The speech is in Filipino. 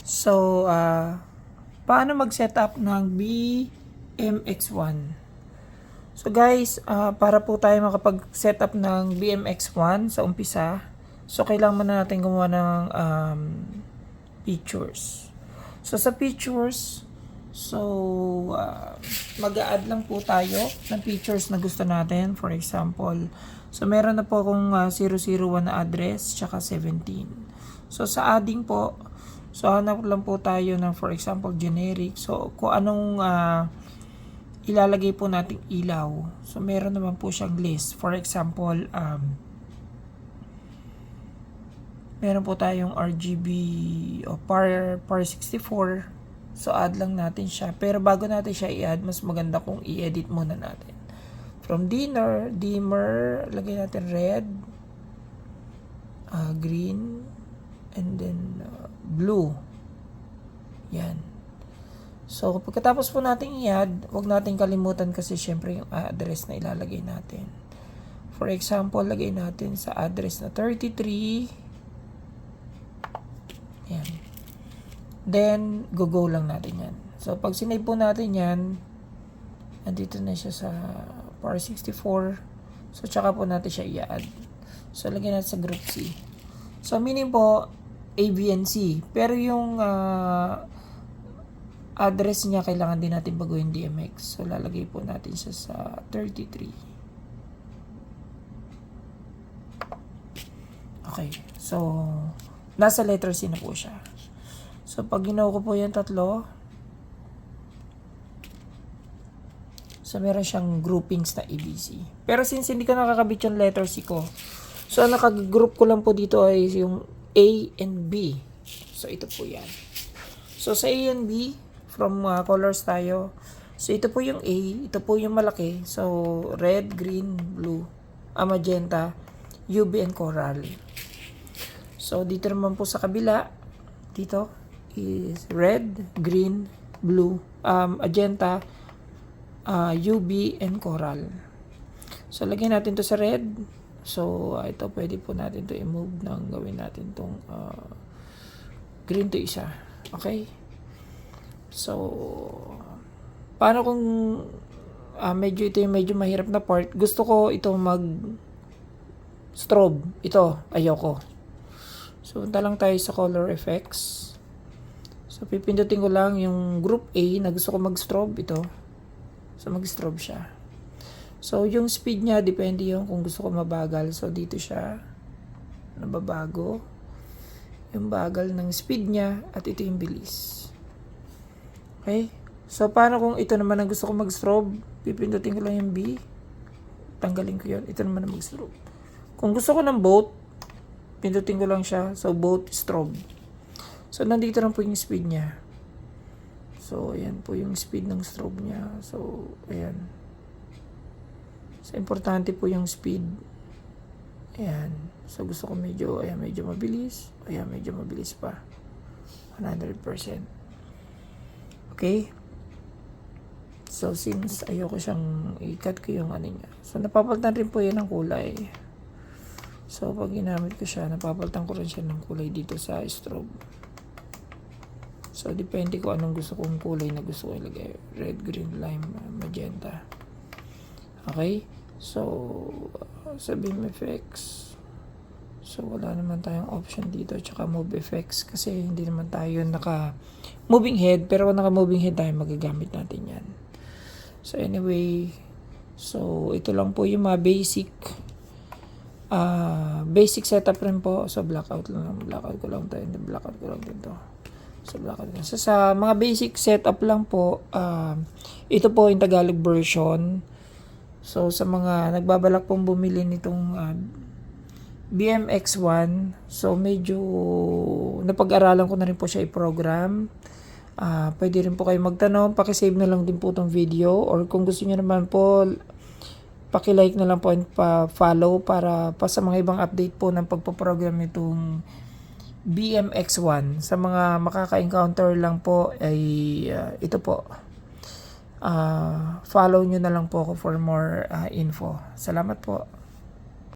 So, paano mag-setup ng BMX1? So guys, para po tayo makapag-setup ng BMX1 sa umpisa, so kailangan muna natin gumawa ng pictures. So sa pictures, so mag-a-add lang po tayo ng pictures na gusto natin. For example, so meron na po akong 001 na address, tsaka 17. So sa adding po, so hanap lang po tayo ng for example generic. So kung anong ilalagay po nating ilaw. So meron naman po siyang list. For example, meron po tayong RGB o par 64. So add lang natin siya. Pero bago natin siya i-add, mas maganda kung i-edit muna natin. From dimmer, lagay natin red, green, and then blue. Yan. So, pagkatapos po natin i-add, huwag natin kalimutan kasi syempre yung address na ilalagay natin. For example, lagay natin sa address na 33. Yan. Then, go lang natin yan. So, pag sinave po natin yan, nandito na siya sa par 64. So, tsaka po natin siya i-add. So, lagyan natin sa group C. So, meaning po, A, B, and C. Pero yung address niya, kailangan din natin baguhin DMX. So, lalagay po natin siya sa 33. Okay. So, nasa letter C na po siya. So, pag ginawa ko po yung tatlo, so, meron siyang groupings na ABC. Pero since hindi ko nakakabit yung letter C ko, so, nakag-group ko lang po dito ay yung A and B. So, ito po yan. So, sa A and B, from colors tayo. So, ito po yung A. Ito po yung malaki. So, red, green, blue, magenta, UV, and coral. So, dito naman po sa kabila, dito is red, green, blue, magenta, UV, and coral. So, lagyan natin to sa red. So, ito pwede po natin to i-move nang gawin natin tong green to isa. Okay? So, paano kung medyo ito yung medyo mahirap na part? Gusto ko ito mag-strobe. Ito, ayoko. So, punta lang tayo sa color effects. So, pipindutin ko lang yung group A na gusto ko mag-strobe. Ito. So, mag-strobe siya. So, yung speed niya, depende yung kung gusto ko mabagal. So, dito siya nababago. Yung bagal ng speed niya at ito yung bilis. Okay? So, paano kung ito naman ang gusto ko mag-strobe? Pipindutin ko lang yung B. Tanggalin ko yun. Ito naman ang mag-strobe. Kung gusto ko ng both, pindutin ko lang siya. So, both strobe. So, nandito lang po yung speed niya. So, ayan po yung speed ng strobe niya. So, ayan. So, importante po yung speed. Ayan. So, gusto ko medyo mabilis. Ayan, medyo mabilis pa. 100%. Okay? So, since ayoko siyang i-cut ko yung ano niya. So, napapalitan rin po yan ng kulay. So, pag ginamit ko siya, napapalitan ko rin siya ng kulay dito sa strobe. So, depende ko anong gusto kong kulay na gusto ko ilagay. Red, green, lime, magenta. Okay? So, sa beam effects, so wala naman tayong option dito. Tsaka move effects kasi hindi naman tayo naka moving head. Pero kung naka moving head tayo, magagamit natin yan. So anyway, so ito lang po yung mga basic setup rin po. So blackout ko lang tayo. Blackout ko lang din to. So blackout ko. So sa mga basic setup lang po, ito po yung Tagalog version. So sa mga nagbabalak pong bumili nitong BMX1, so medyo napag-aralan ko na rin po siya i-program. Pwede rin po kayo magtanong, pakisave na lang din po itong video, or kung gusto niyo naman po, paki-like na lang po and pa-follow para pa sa mga ibang update po ng pagpo-program nitong BMX1. Sa mga makaka-encounter lang po ay ito po. Follow nyo na lang po ako for more info. Salamat po.